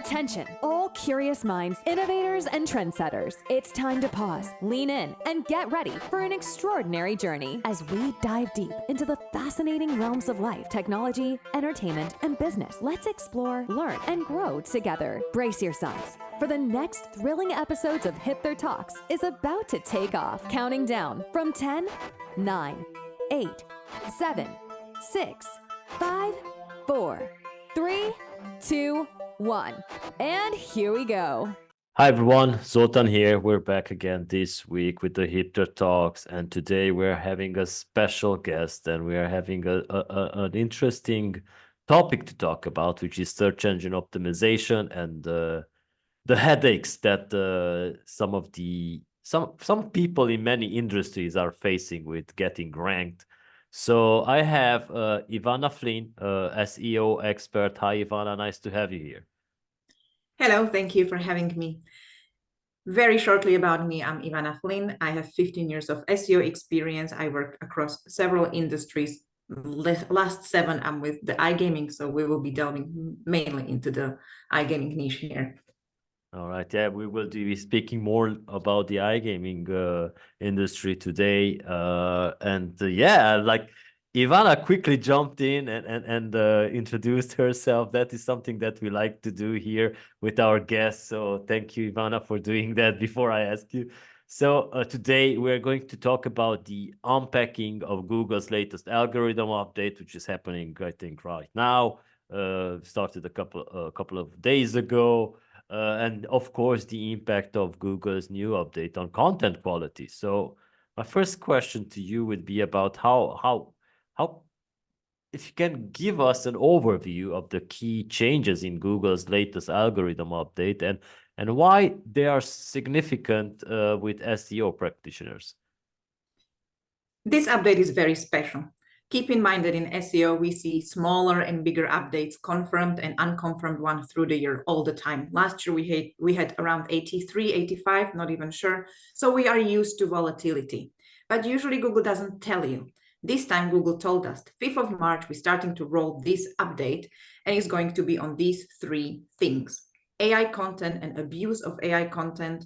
Attention, all curious minds, innovators, and trendsetters. It's time to pause, lean in, and get ready for an extraordinary journey as we dive deep into the fascinating realms of life, technology, entertainment, and business. Let's explore, learn, and grow together. Brace yourselves, for the next thrilling episodes of Hipther Talks is about to take off. Counting down from 10, 9, 8, 7, 6, 5, 4, 3, 2, 1. And here we go. Hi everyone, Zoltan here. We're back again this week with the Hipther Talks, and today we're having a special guest, and we are having an interesting topic to talk about, which is search engine optimization and the headaches that some people in many industries are facing with getting ranked. So I have Ivana Flynn, SEO expert. Hi Ivana, nice to have you here. Hello, thank you for having me. Very shortly about me, I'm Ivana Flynn. I have 15 years of SEO experience. I work across several industries. Last 7, I'm with the iGaming, so we will be delving mainly into the iGaming niche here. All right, yeah, we will be speaking more about the iGaming industry today. Like Ivana quickly jumped in and introduced herself. That is something that we like to do here with our guests. So thank you, Ivana, for doing that before I ask you. So today we're going to talk about the unpacking of Google's latest algorithm update, which is happening, I think, right now. Started a couple of days ago. And of course, the impact of Google's new update on content quality. So my first question to you would be about how if you can give us an overview of the key changes in Google's latest algorithm update and why they are significant with SEO practitioners. This update is very special. Keep in mind that in SEO, we see smaller and bigger updates, confirmed and unconfirmed one through the year all the time. Last year, we had around 83, 85, not even sure. So we are used to volatility. But usually Google doesn't tell you. This time, Google told us, 5th of March, we're starting to roll this update, and it's going to be on these 3 things: AI content and abuse of AI content,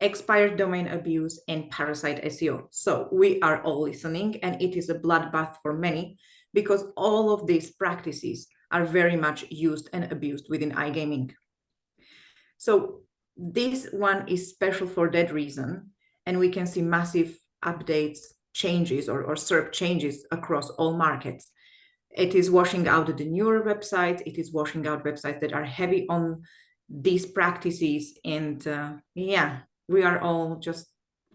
expired domain abuse, and parasite SEO. So we are all listening, and it is a bloodbath for many because all of these practices are very much used and abused within iGaming. So this one is special for that reason, and we can see massive updates, changes or SERP changes across all markets. It is washing out the newer websites. It is washing out websites that are heavy on these practices. And we are all just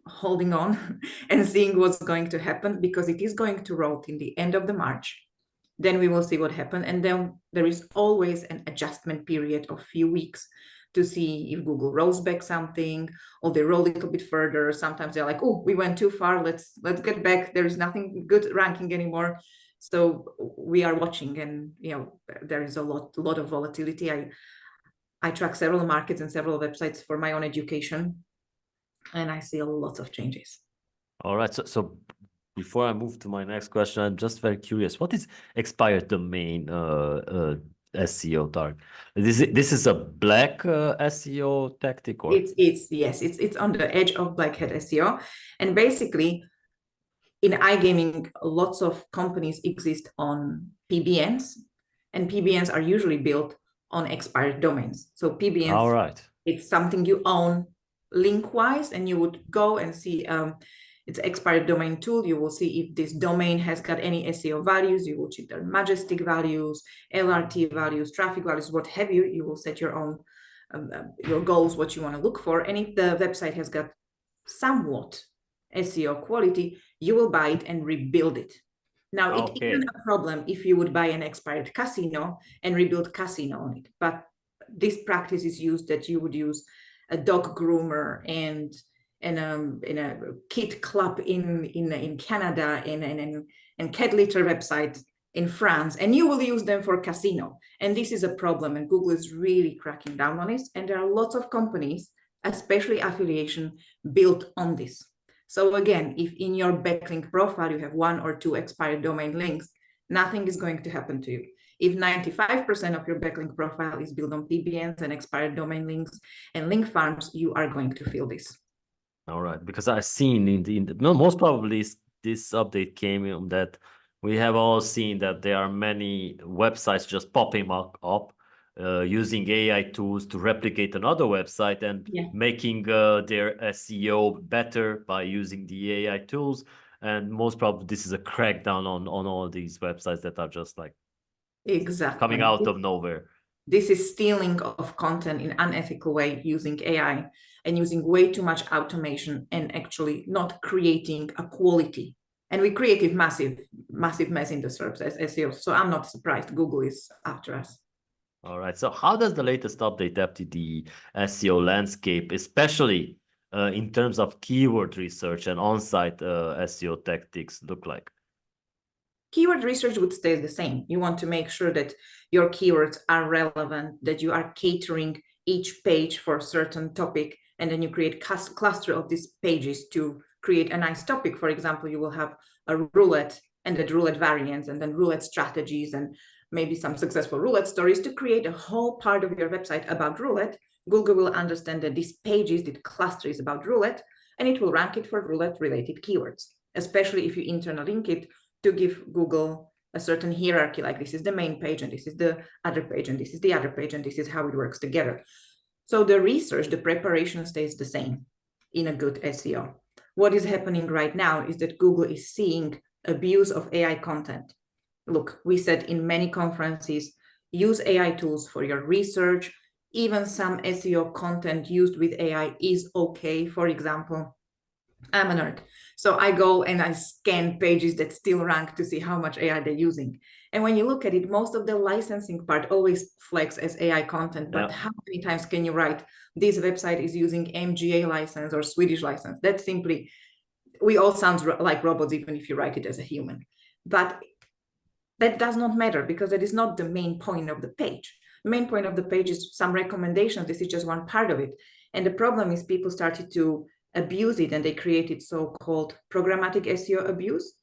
holding on and seeing what's going to happen, because it is going to roll in the end of the March. Then we will see what happened. And then there is always an adjustment period of few weeks to see if Google rolls back something or they roll a little bit further. Sometimes they're like, oh, we went too far. Let's get back. There is nothing good ranking anymore. So we are watching, and there is a lot of volatility. I track several markets and several websites for my own education, and I see a lot of changes. All right. So before I move to my next question, I'm just very curious. What is expired domain SEO target? This is a black SEO tactic, or it's on the edge of black hat SEO, and basically in iGaming, lots of companies exist on PBNs, and PBNs are usually built on expired domains. So PBNs, all right, it's something you own link-wise, and you would go and see it's expired domain tool. You will see if this domain has got any SEO values. You will check their majestic values, LRT values, traffic values, what have you. You will set your own your goals, what you want to look for. And if the website has got somewhat SEO quality, you will buy it and rebuild it. Now, it isn't a problem if you would buy an expired casino and rebuild casino on it. But this practice is used that you would use a dog groomer and in a kid club in Canada and cat litter website in France, and you will use them for casino. And this is a problem, and Google is really cracking down on it. And there are lots of companies, especially affiliation, built on this. So again, if in your backlink profile you have 1 or 2 expired domain links, nothing is going to happen to you. If 95% of your backlink profile is built on PBNs and expired domain links and link farms, you are going to feel this. All right, because I've seen most probably this update came in that we have all seen that there are many websites just popping up using AI tools to replicate another website and making their SEO better by using the AI tools. And most probably this is a crackdown on all these websites that are just like coming out of nowhere. This is stealing of content in an unethical way using AI and using way too much automation and actually not creating a quality. And we created massive mess in the SERPs as SEO. So I'm not surprised Google is after us. All right. So how does the latest update after the SEO landscape, especially in terms of keyword research and on-site SEO tactics look like? Keyword research would stay the same. You want to make sure that your keywords are relevant, that you are catering each page for a certain topic, and then you create cluster of these pages to create a nice topic. For example, you will have a roulette and the roulette variants and then roulette strategies and maybe some successful roulette stories to create a whole part of your website about roulette. Google will understand that these pages, the cluster is about roulette, and it will rank it for roulette related keywords, especially if you interlink it to give Google a certain hierarchy, like this is the main page and this is the other page and this is the other page and this is how it works together. So the research, the preparation stays the same in a good SEO. What is happening right now is that Google is seeing abuse of AI content. Look, we said in many conferences, use AI tools for your research. Even some SEO content used with AI is okay. For example, I'm a nerd. So I go and I scan pages that still rank to see how much AI they're using. And when you look at it, most of the licensing part always flags as AI content. But how many times can you write, this website is using MGA license or Swedish license? That's simply, we all sound like robots, even if you write it as a human. But that does not matter because that is not the main point of the page. The main point of the page is some recommendations. This is just one part of it. And the problem is people started to abuse it and they created so-called programmatic SEO abuse.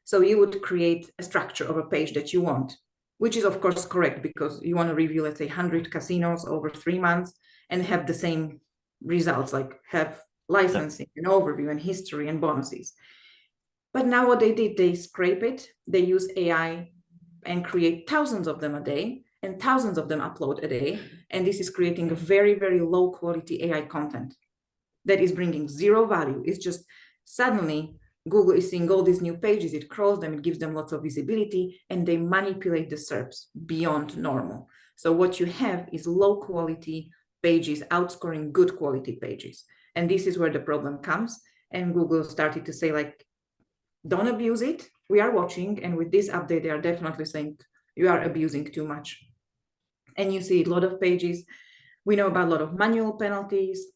So you would create a structure of a page that you want, which is of course correct because you want to review, let's say 100 casinos over 3 months and have the same results, like have licensing and overview and history and bonuses. But now what they did, they scrape it, they use AI and create thousands of them a day and thousands of them upload a day. And this is creating a very, very low quality AI content that is bringing zero value. It's just suddenly Google is seeing all these new pages, it crawls them, it gives them lots of visibility, and they manipulate the SERPs beyond normal. So what you have is low quality pages outscoring good quality pages. And this is where the problem comes. And Google started to say, like, don't abuse it. We are watching. And with this update, they are definitely saying you are abusing too much. And you see a lot of pages. We know about a lot of manual penalties.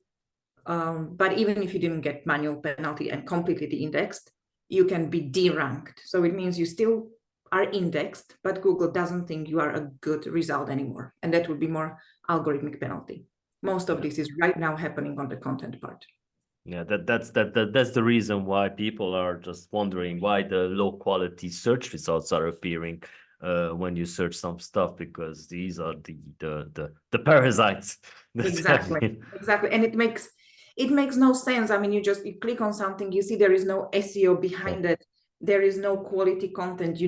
But even if you didn't get manual penalty and completely de-indexed, you can be de-ranked. So it means you still are indexed, but Google doesn't think you are a good result anymore. And that would be more algorithmic penalty. Most of this is right now happening on the content part. Yeah, that's the reason why people are just wondering why the low quality search results are appearing when you search some stuff, because these are the parasites. Exactly. And it makes no sense. I mean, you click on something, you see there is no SEO behind it. There is no quality content.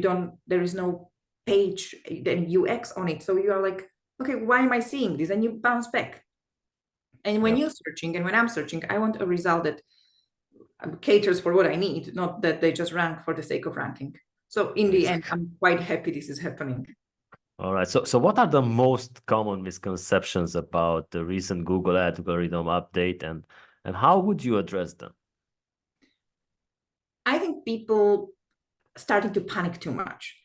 There is no page, then UX on it. So you are like, okay, why am I seeing this? And you bounce back. And when you're searching and when I'm searching, I want a result that caters for what I need, not that they just rank for the sake of ranking. So in the end, I'm quite happy this is happening. All right. So what are the most common misconceptions about the recent Google algorithm update, and how would you address them? I think people starting to panic too much.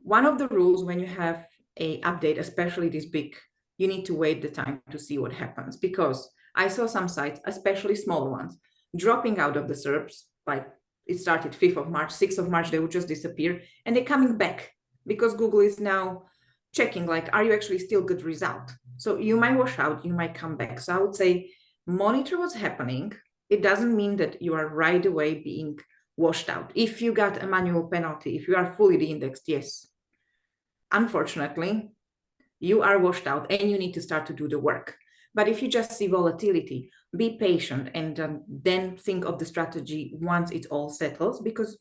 One of the rules when you have a update, especially this big, you need to wait the time to see what happens, because I saw some sites, especially smaller ones, dropping out of the SERPs. Like it started 5th of March, 6th of March, they would just disappear and they're coming back because Google is now checking, like, are you actually still good result? So you might wash out, you might come back. So I would say monitor what's happening. It doesn't mean that you are right away being washed out. If you got a manual penalty, if you are fully de-indexed, yes, unfortunately, you are washed out and you need to start to do the work. But if you just see volatility, be patient and then think of the strategy once it all settles, because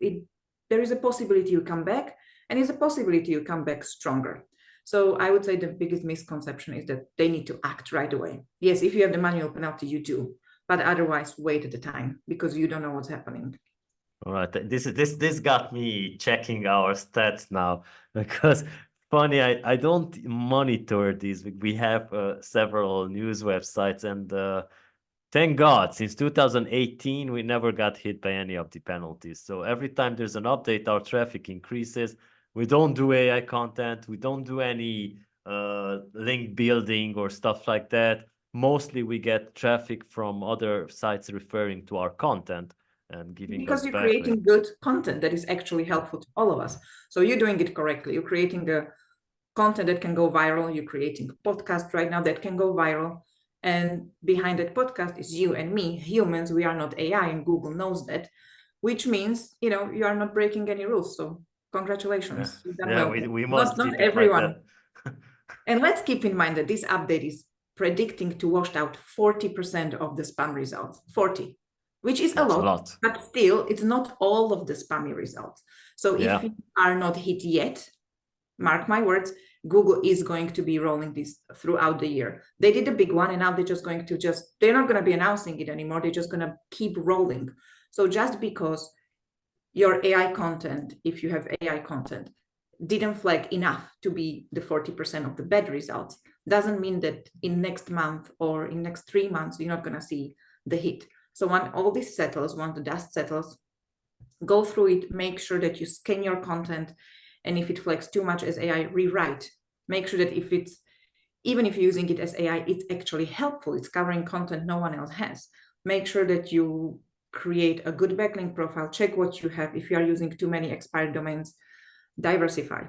there is a possibility you come back, and it's a possibility you come back stronger. So I would say the biggest misconception is that they need to act right away. Yes, if you have the manual penalty, you do, but otherwise wait at the time because you don't know what's happening. All right, this got me checking our stats now because funny, I don't monitor these. We have several news websites, and thank God, since 2018, we never got hit by any of the penalties. So every time there's an update, our traffic increases. We don't do AI content. We don't do any link building or stuff like that. Mostly we get traffic from other sites referring to our content and giving Because us you're backlinks. creating good content that is actually helpful to all of us. So you're doing it correctly. You're creating a content that can go viral. You're creating a podcast right now that can go viral. And behind that podcast is you and me, humans. We are not AI, and Google knows that, which means, you are not breaking any rules. So congratulations. You've done well. we must Not keep it everyone. like that. And let's keep in mind that this update is predicting to wash out 40% of the spam results. 40, which is a lot, but still it's not all of the spammy results. So if you are not hit yet, mark my words, Google is going to be rolling this throughout the year. They did a big one, and now they're just going to they're not going to be announcing it anymore. They're just going to keep rolling. So just because your AI content, if you have AI content, didn't flag enough to be the 40% of the bad results, doesn't mean that in next month or in next 3 months, you're not going to see the hit. So when all this settles, when the dust settles, go through it, make sure that you scan your content. And if it flags too much as AI, rewrite. Make sure that even if you're using it as AI, it's actually helpful. It's covering content no one else has. Make sure that you create a good backlink profile. Check what you have. If you are using too many expired domains, diversify.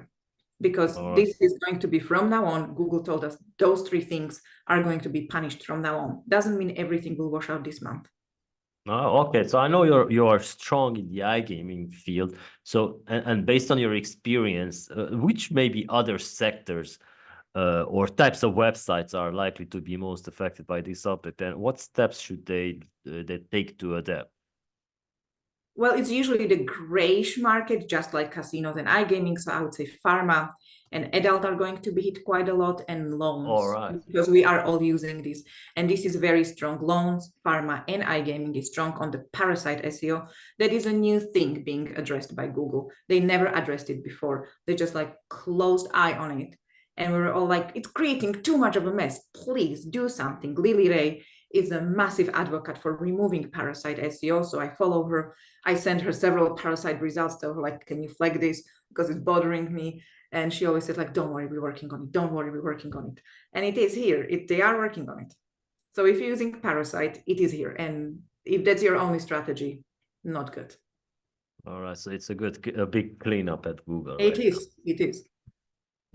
Because this is going to be, from now on, Google told us those 3 things are going to be punished from now on. Doesn't mean everything will wash out this month. Oh, okay. So I know you are strong in the iGaming field. So and based on your experience, which maybe other sectors or types of websites are likely to be most affected by this update, and what steps should they take to adapt? Well, it's usually the grayish market, just like casinos and iGaming. So I would say pharma and adult are going to be hit quite a lot, and loans. All right. Because we are all using this. And this is very strong. Loans, pharma, and iGaming is strong on the parasite SEO. That is a new thing being addressed by Google. They never addressed it before. They just closed eye on it. And we were all like, it's creating too much of a mess. Please do something. Lily Ray is a massive advocate for removing parasite SEO. So I follow her. I sent her several parasite results to her, can you flag this? Because it's bothering me. And she always said, don't worry, we're working on it. Don't worry, we're working on it. And it is here. They are working on it. So if you're using parasite, it is here. And if that's your only strategy, not good. All right. So it's a big cleanup at Google. It is.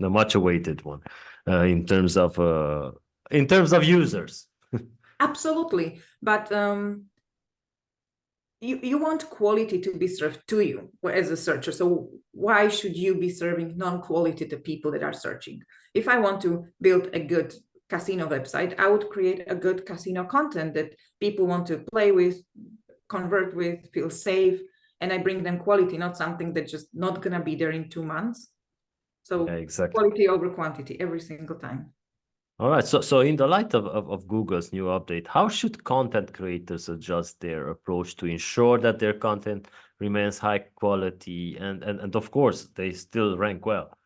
The much awaited one in terms of users. Absolutely. But you want quality to be served to you as a searcher. So why should you be serving non-quality to people that are searching? If I want to build a good casino website, I would create a good casino content that people want to play with, convert with, feel safe, and I bring them quality, not something that's just not going to be there in 2 months. So exactly. Quality over quantity every single time. All right. So in the light of Google's new update, how should content creators adjust their approach to ensure that their content remains high quality and of course, they still rank well?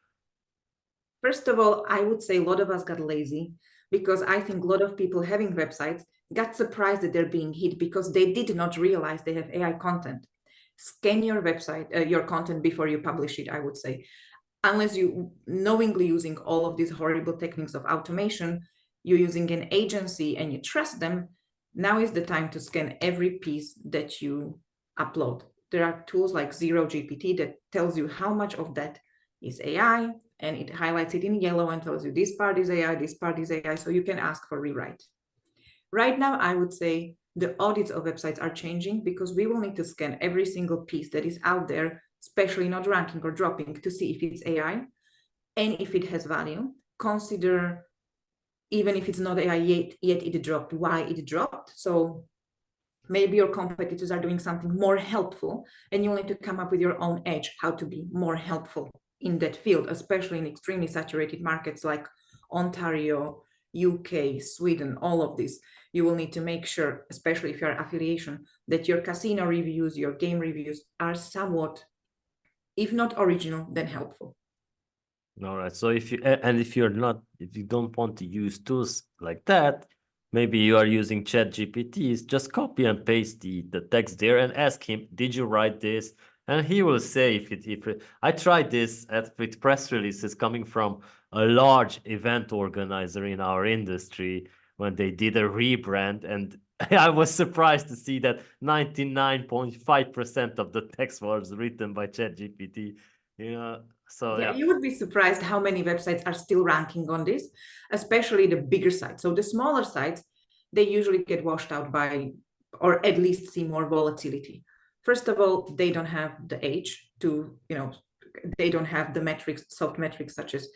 First of all, I would say a lot of us got lazy, because I think a lot of people having websites got surprised that they're being hit because they did not realize they have AI content. Scan your website, your content before you publish it, I would say. Unless you knowingly using all of these horrible techniques of automation, you're using an agency and you trust them, now is the time to scan every piece that you upload. There are tools like ZeroGPT that tells you how much of that is AI, and it highlights it in yellow and tells you this part is AI, this part is AI, so you can ask for rewrite. Right now, I would say the audits of websites are changing, because we will need to scan every single piece that is out there, especially not ranking or dropping, to see if it's AI. And if it has value, consider, even if it's not AI yet it dropped, why it dropped. So maybe your competitors are doing something more helpful and you need to come up with your own edge, how to be more helpful in that field, especially in extremely saturated markets like Ontario, UK, Sweden, all of this. You will need to make sure, especially if you're affiliation, that your casino reviews, your game reviews are somewhat, if not original, then helpful. All right. So if you and if you don't want to use tools like that, maybe you are using ChatGPT, just copy and paste the text there and ask him, did you write this? And he will say if I tried this with press releases coming from a large event organizer in our industry when they did a rebrand, and I was surprised to see that 99.5% of the text was written by ChatGPT. You know, so Yeah, yeah. you would be surprised how many websites are still ranking on this, especially the bigger sites. So the smaller sites, they usually get washed out by, or at least see more volatility. First of all, they don't have the age to, they don't have the metrics, soft metrics, such as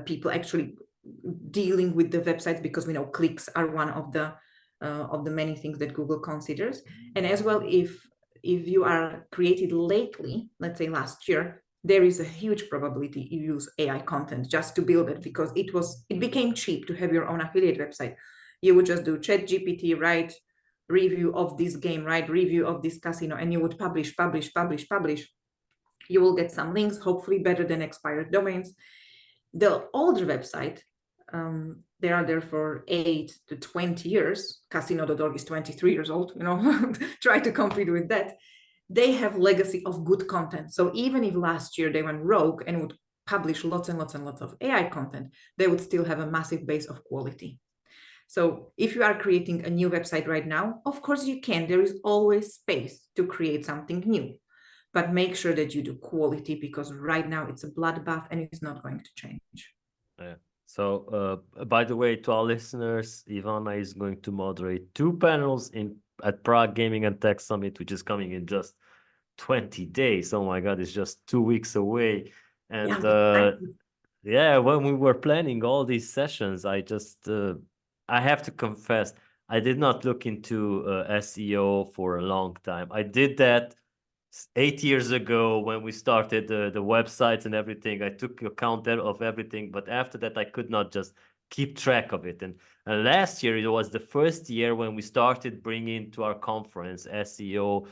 people actually dealing with the websites, because we know clicks are one of the many things that Google considers. And as well, if you are created lately, let's say last year, there is a huge probability you use AI content just to build it, because it became cheap to have your own affiliate website. You would just do ChatGPT, write review of this game, write review of this casino, and you would publish. You will get some links, hopefully better than expired domains. The older website, they are there for 8 to 20 years. Casino.org is 23 years old, try to compete with that. They have legacy of good content. So even if last year they went rogue and would publish lots and lots and lots of AI content, they would still have a massive base of quality. So if you are creating a new website right now, of course you can. There is always space to create something new, but make sure that you do quality, because right now it's a bloodbath and it's not going to change. Yeah. So, by the way, to our listeners, Ivana is going to moderate 2 panels at Prague Gaming and Tech Summit, which is coming in just 20 days. Oh my God, it's just 2 weeks away. And yeah, when we were planning all these sessions, I have to confess, I did not look into SEO for a long time. I did that 8 years ago when we started the websites and everything. I took account of everything, but after that I could not just keep track of it. And last year it was the first year when we started bringing to our conference SEO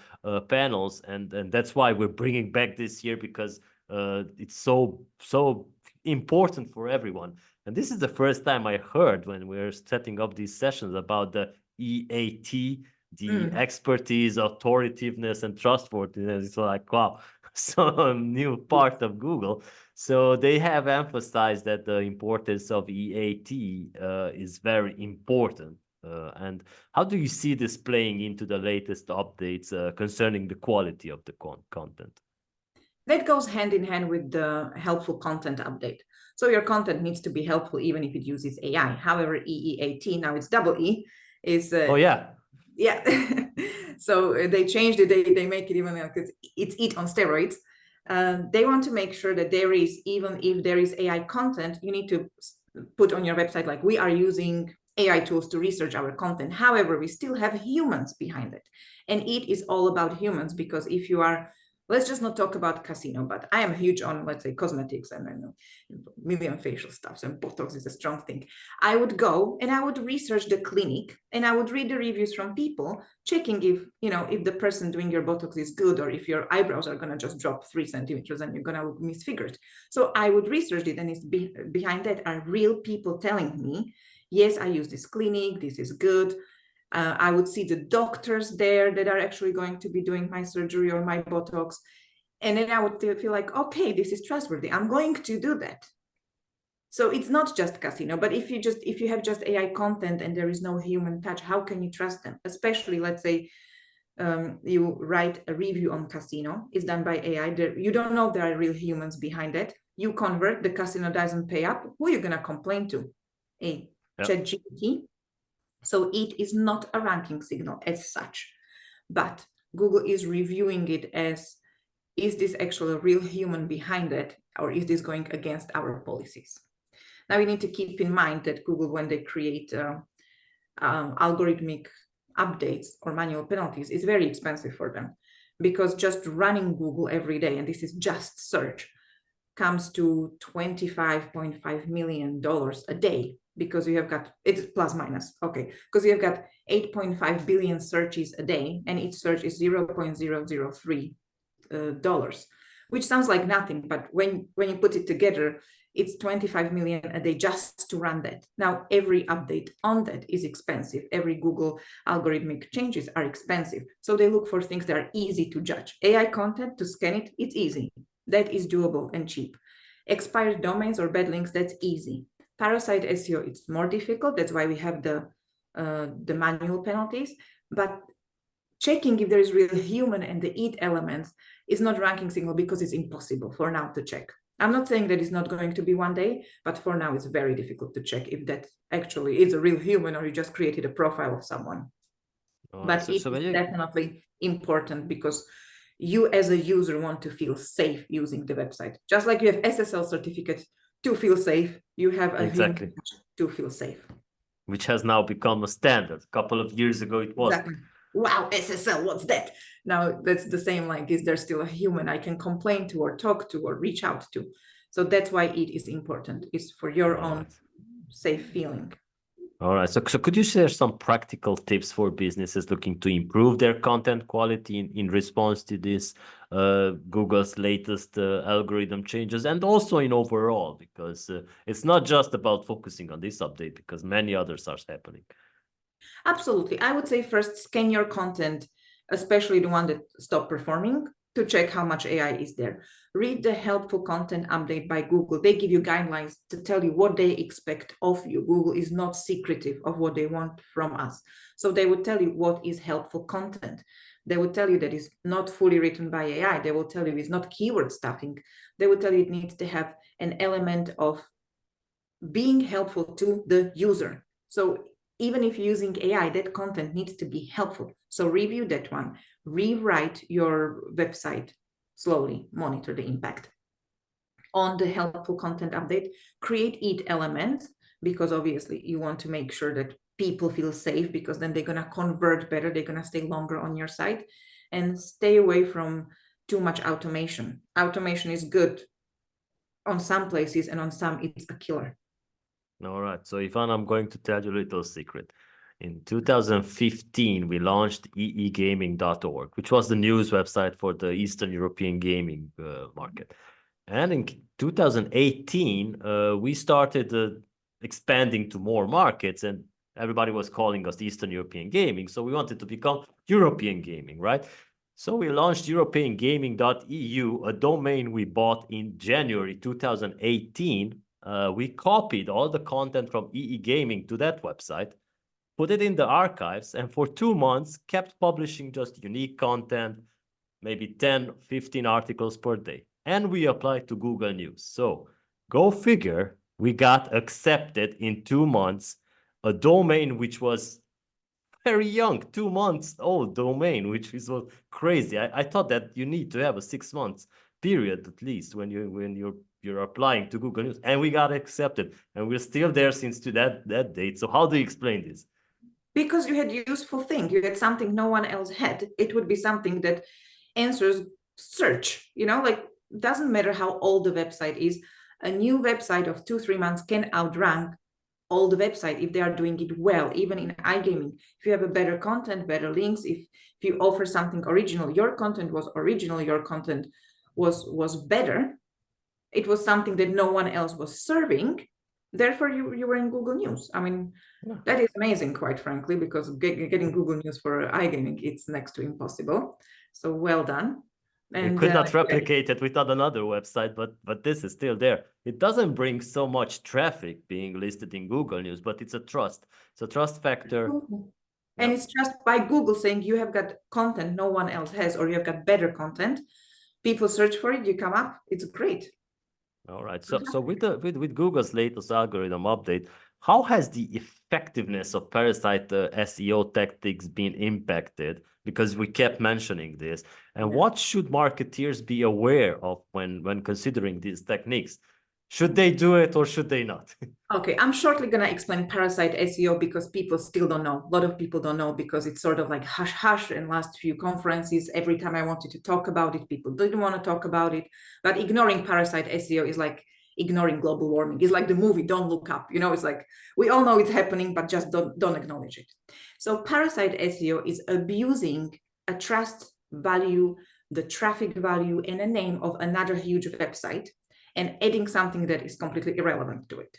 panels, and that's why we're bringing back this year, because it's so important for everyone. And this is the first time I heard, when we're setting up these sessions, about the EAT, the expertise, authoritativeness, and trustworthiness. It's like, wow, some new part of Google. So they have emphasized that the importance of EAT is very important. And how do you see this playing into the latest updates concerning the quality of the content? That goes hand in hand with the helpful content update. So your content needs to be helpful even if it uses AI. However, EEAT, now it's double E, is oh yeah. So they changed it. They make it even like it's it on steroids. They want to make sure that there is, even if there is AI content, you need to put on your website like, we are using AI tools to research our content. However, we still have humans behind it, and it is all about humans, because if you are, let's just not talk about casino, but I am huge on, let's say, cosmetics and million facial stuff, and Botox is a strong thing. I would go and I would research the clinic and I would read the reviews from people, checking if, if the person doing your Botox is good, or if your eyebrows are going to just drop 3 centimeters and you're going to look misfigured. So I would research it, and it's behind that are real people telling me, yes, I use this clinic, this is good. I would see the doctors there that are actually going to be doing my surgery or my Botox. And then I would feel like, okay, this is trustworthy. I'm going to do that. So it's not just casino, but if you have just AI content and there is no human touch, how can you trust them? Especially, let's say, you write a review on casino, it's done by AI. You don't know there are real humans behind it. You convert, the casino doesn't pay up. Who are you going to complain to? ChatGPT. So it is not a ranking signal as such, but Google is reviewing it as, is this actually a real human behind it? or is this going against our policies? Now we need to keep in mind that Google, when they create algorithmic updates or manual penalties, is very expensive for them, because just running Google every day, and this is just search, comes to $25.5 million a day, because you have got, it's plus minus, okay, because you have got 8.5 billion searches a day, and each search is $0.003, which sounds like nothing, but when you put it together, it's 25 million a day just to run that. Now, every update on that is expensive. Every Google algorithmic changes are expensive. So they look for things that are easy to judge. AI content, to scan it, it's easy. That is doable and cheap. Expired domains or bad links, that's easy. Parasite SEO, it's more difficult. That's why we have the manual penalties. But checking if there is real human and the EAT elements is not ranking signal, because it's impossible for now to check. I'm not saying that it's not going to be one day, but for now it's very difficult to check if that actually is a real human or you just created a profile of someone. But it's definitely important, because you as a user want to feel safe using the website. Just like you have SSL certificate to feel safe, you have a human to feel safe. Which has now become a standard. A couple of years ago it wasn't. Exactly. Wow, SSL, what's that? Now that's the same, like, is there still a human I can complain to or talk to or reach out to? So that's why it is important. It's for your own safe feeling. All right. So could you share some practical tips for businesses looking to improve their content quality in response to this Google's latest algorithm changes, and also in overall, because it's not just about focusing on this update, because many others are happening. Absolutely. I would say first, scan your content, especially the one that stopped performing, to check how much AI is there. Read the helpful content update by Google. They give you guidelines to tell you what they expect of you. Google is not secretive of what they want from us. So they would tell you what is helpful content. They would tell you that it's not fully written by AI. They will tell you it's not keyword stuffing. They will tell you it needs to have an element of being helpful to the user. So even if you're using AI, that content needs to be helpful. So review that one, rewrite your website slowly, monitor the impact. On the helpful content update, create EAT elements, because obviously you want to make sure that people feel safe, because then they're going to convert better, they're going to stay longer on your site, and stay away from too much automation. Automation is good on some places, and on some it's a killer. All right. So, Ivana, I'm going to tell you a little secret. In 2015, we launched eegaming.org, which was the news website for the Eastern European gaming market. And in 2018, we started expanding to more markets, and everybody was calling us Eastern European Gaming. So we wanted to become European Gaming, right? So we launched europeangaming.eu, a domain we bought in January 2018. We copied all the content from EE Gaming to that website, put it in the archives, and for 2 months kept publishing just unique content, maybe 10, 15 articles per day. And we applied to Google News. So go figure, we got accepted in 2 months, a domain which was very young, 2 months old domain, which is crazy. I thought that you need to have a 6 months period at least when you're applying to Google News, and we got accepted, and we're still there since to that date. So how do you explain this? Because you had useful thing, you had something no one else had. It would be something that answers search, like, doesn't matter how old the website is. A new website of 2-3 months can outrank old website if they are doing it well, even in iGaming. If you have a better content, better links, if you offer something original, your content was original, your content was better, it was something that no one else was serving, therefore you were in Google News. I mean, that is amazing, quite frankly, because getting Google News for iGaming, it's next to impossible. So well done. And could not replicate it without another website, but this is still there. It doesn't bring so much traffic being listed in Google News, but it's a trust. It's a trust factor. And it's just by Google saying you have got content no one else has, or you have got better content. People search for it, you come up. It's great. All right. So with Google's latest algorithm update, how has the effectiveness of parasite SEO tactics been impacted? Because we kept mentioning this. And what should marketeers be aware of when considering these techniques? Should they do it or should they not? Okay, I'm shortly going to explain parasite SEO because people still don't know. A lot of people don't know because it's sort of like hush hush. In last few conferences, every time I wanted to talk about it, people didn't want to talk about it. But ignoring parasite SEO is like ignoring global warming. It's like the movie Don't Look Up. You know, it's like we all know it's happening, but just don't acknowledge it. So parasite SEO is abusing a trust value, the traffic value, and a name of another huge website and adding something that is completely irrelevant to it.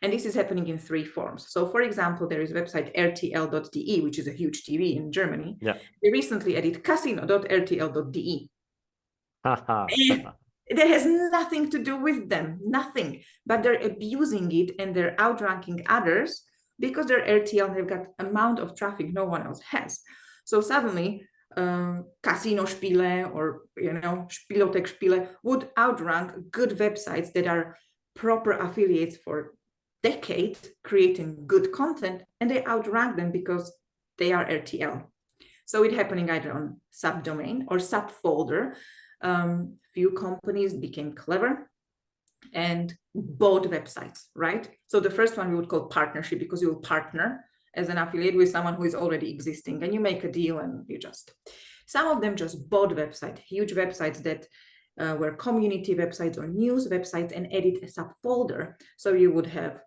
And this is happening in three forms. So for example, there is a website rtl.de, which is a huge TV in Germany. Yeah. They recently added casino.rtl.de. Haha. That has nothing to do with them, nothing. But they're abusing it and they're outranking others because they're RTL and they've got amount of traffic no one else has. So suddenly, Casino Spiele or, you know, Spielothek Spiele would outrank good websites that are proper affiliates for decades creating good content, and they outrank them because they are RTL. So it's happening either on subdomain or subfolder. Few companies became clever and bought websites, right? So the first one we would call partnership because you will partner as an affiliate with someone who is already existing and you make a deal and you just, some of them just bought websites, huge websites that were community websites or news websites and added a subfolder. So you would have,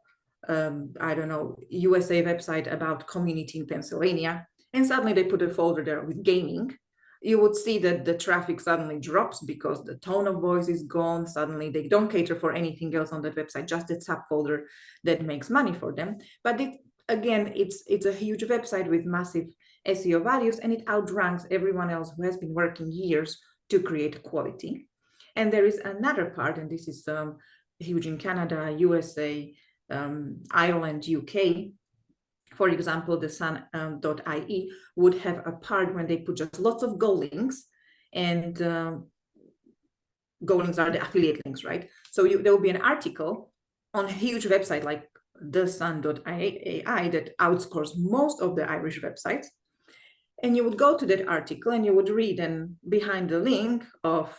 I don't know, USA website about community in Pennsylvania, and suddenly they put a folder there with gaming. You would see that the traffic suddenly drops because the tone of voice is gone. Suddenly they don't cater for anything else on that website, just that subfolder that makes money for them. But again, it's a huge website with massive SEO values, and it outranks everyone else who has been working years to create quality. And there is another part, and this is huge in Canada, USA, Ireland, UK. For example, the sun.ie would have a part when they put just lots of go links, and go links are the affiliate links, right? So there will be an article on a huge website like the sun.ai that outscores most of the Irish websites. And you would go to that article and you would read, and behind the link of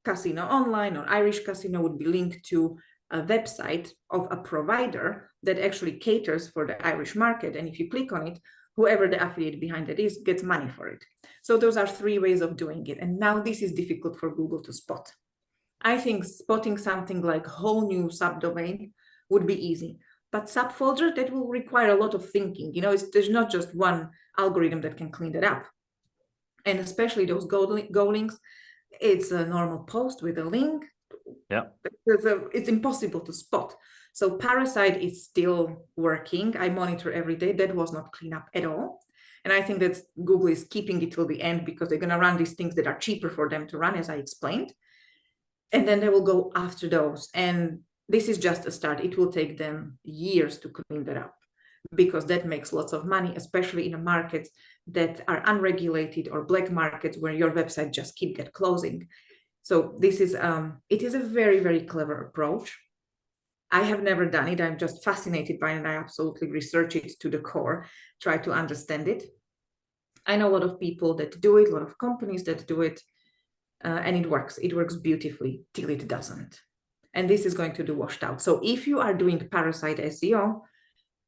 Casino Online or Irish Casino would be linked to a website of a provider that actually caters for the Irish market. And if you click on it, whoever the affiliate behind it is gets money for it. So those are three ways of doing it. And now this is difficult for Google to spot. I think spotting something like whole new subdomain would be easy, but subfolder, that will require a lot of thinking. You know, there's not just one algorithm that can clean that up. And especially those go links, it's a normal post with a link. Yeah, it's impossible to spot. So parasite is still working. I monitor every day. That was not clean up at all. And I think that Google is keeping it till the end because they're going to run these things that are cheaper for them to run, as I explained. And then they will go after those. And this is just a start. It will take them years to clean that up because that makes lots of money, especially in markets that are unregulated or black markets where your website just keep closing. So this is, it is a very, very clever approach. I have never done it. I'm just fascinated by it, and I absolutely research it to the core, try to understand it. I know a lot of people that do it, a lot of companies that do it, and it works. It works beautifully till it doesn't. And this is going to do washed out. So if you are doing parasite SEO,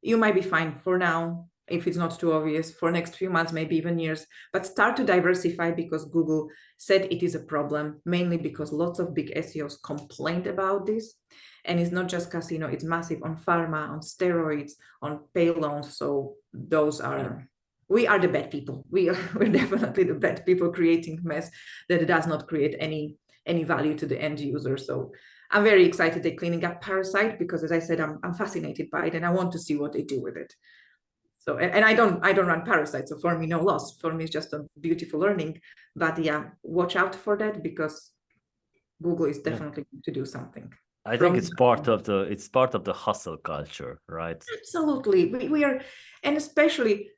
you might be fine for now, if it's not too obvious, for next few months, maybe even years, but start to diversify because Google said it is a problem, mainly because lots of big SEOs complained about this. And it's not just casino, it's massive on pharma, on steroids, on pay loans. So those are, we are the bad people. We're definitely the bad people creating mess that does not create any value to the end user. So I'm very excited they're cleaning up parasite because, as I said, I'm fascinated by it and I want to see what they do with it. So, and I don't run parasite, so for me, no loss. For me, it's just a beautiful learning. But yeah, watch out for that because Google is definitely going to do something. I think it's part of the hustle culture, right? Absolutely. We are, and especially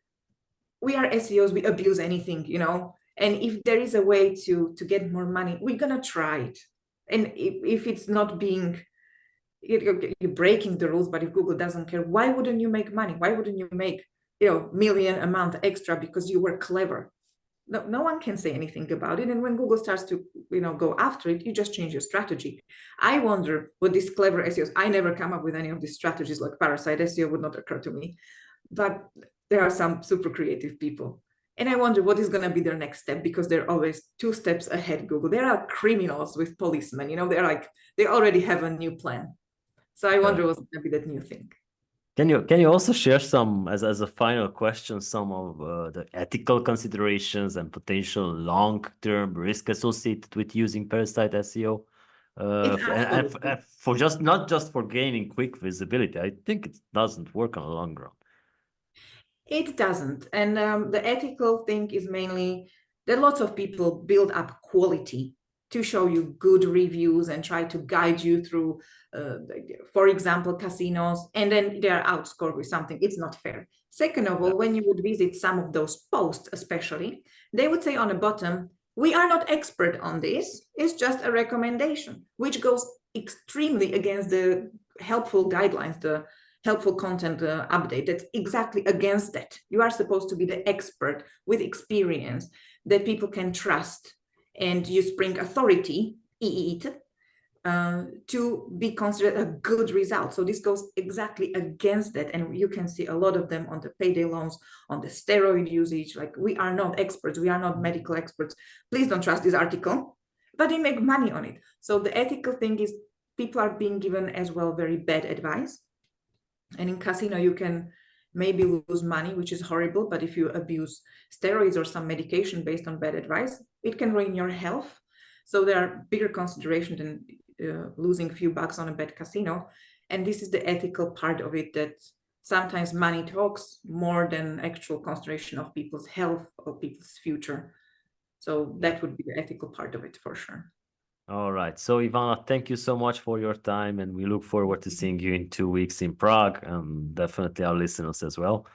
we are SEOs, we abuse anything, you know, and if there is a way to get more money, we're gonna try it. And if it's not being, you're breaking the rules, but if Google doesn't care, why wouldn't you make money? Why wouldn't you make, million a month extra because you were clever? No one can say anything about it. And when Google starts to, go after it, you just change your strategy. I wonder what these clever SEOs, I never come up with any of these strategies, like parasite SEO would not occur to me, but there are some super creative people. And I wonder what is going to be their next step, because they're always 2 steps ahead, Google. There are criminals with policemen, they're like, they already have a new plan. So I wonder what's going to be that new thing. Can you also share some, as a final question, some of the ethical considerations and potential long-term risk associated with using parasite SEO? For just not just for gaining quick visibility. I think it doesn't work on the long run. It doesn't. And the ethical thing is mainly that lots of people build up quality to show you good reviews and try to guide you through, for example, casinos, and then they are outscored with something. It's not fair. Second of all, when you would visit some of those posts, especially, they would say on the bottom, we are not expert on this. It's just a recommendation, which goes extremely against the helpful guidelines, the helpful content update. That's exactly against that. You are supposed to be the expert with experience that people can trust, and you bring authority, to be considered a good result. So this goes exactly against that. And you can see a lot of them on the payday loans, on the steroid usage. Like, we are not experts. We are not medical experts. Please don't trust this article, but they make money on it. So the ethical thing is people are being given as well very bad advice. And in casino, you can maybe lose money, which is horrible. But if you abuse steroids or some medication based on bad advice, it can ruin your health. So there are bigger considerations than losing a few bucks on a bad casino. And this is the ethical part of it, that sometimes money talks more than actual consideration of people's health or people's future. So that would be the ethical part of it for sure. All right. So, Ivana, thank you so much for your time, and we look forward to seeing you in 2 weeks in Prague, and definitely our listeners as well.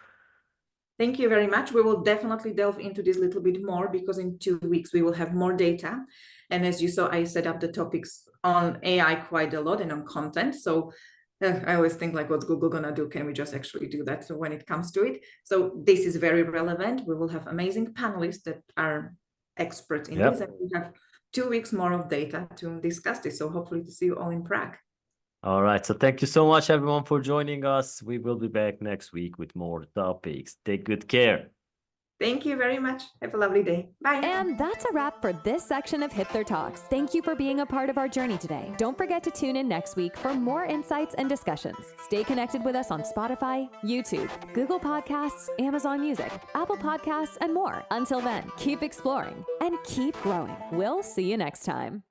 Thank you very much. We will definitely delve into this a little bit more, because in 2 weeks we will have more data. And as you saw, I set up the topics on AI quite a lot and on content. So I always think, like, what's Google gonna do? Can we just actually do that? So when it comes to it, so this is very relevant. We will have amazing panelists that are experts in this, and we have 2 weeks more of data to discuss this. So hopefully to see you all in Prague. All right. So thank you so much, everyone, for joining us. We will be back next week with more topics. Take good care. Thank you very much. Have a lovely day. Bye. And that's a wrap for this section of Hipther Talks. Thank you for being a part of our journey today. Don't forget to tune in next week for more insights and discussions. Stay connected with us on Spotify, YouTube, Google Podcasts, Amazon Music, Apple Podcasts, and more. Until then, keep exploring and keep growing. We'll see you next time.